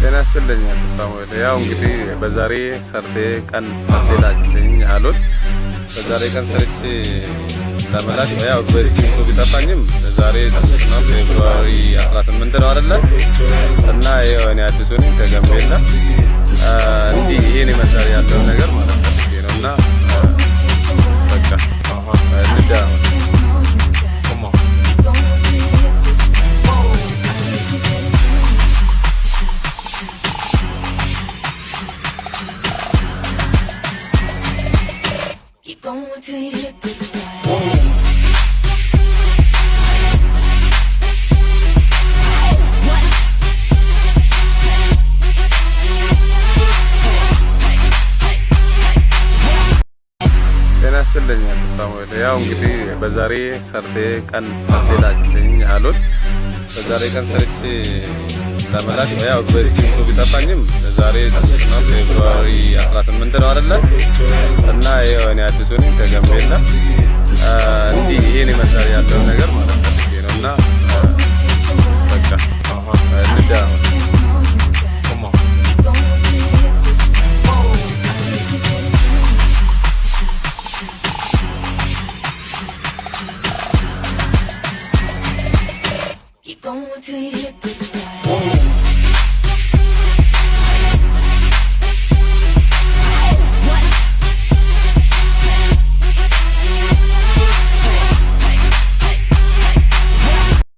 ጤና ይስጥልኝ ሳሙኤል። ያው እንግዲህ በዛሬ ሰርቴ ቀን ሰርቴ ላጭልኝ አሉት። በዛሬ ቀን ሰርቼ ለመላክ ያው በዚህ ቢጠፋኝም ዛሬ ፌብሩዋሪ 18 ነው አይደለ? እና የሆነ አዲሱ ነኝ ከገምቤላ እንዲህ ይሄን ይመስላል ያለው ነገር ማለት ነውና በቃ እንዳ going to hit the ጤና ይስጥልኝ ሳሙኤል። ያው እንግዲህ በዛሬ ሰርቴ ቀን ሰርቴ ላጭልኝ አሉት። በዛሬ ቀን ሰርቼ ለመላክ ያው በዚህ ቢጠፋኝም ዛሬ ፌብሩዋሪ 18 ነው አይደለ? እና የሆነ አዲሱ ነኝ ከገምቤላ እንዲህ ይሄን ይመስላል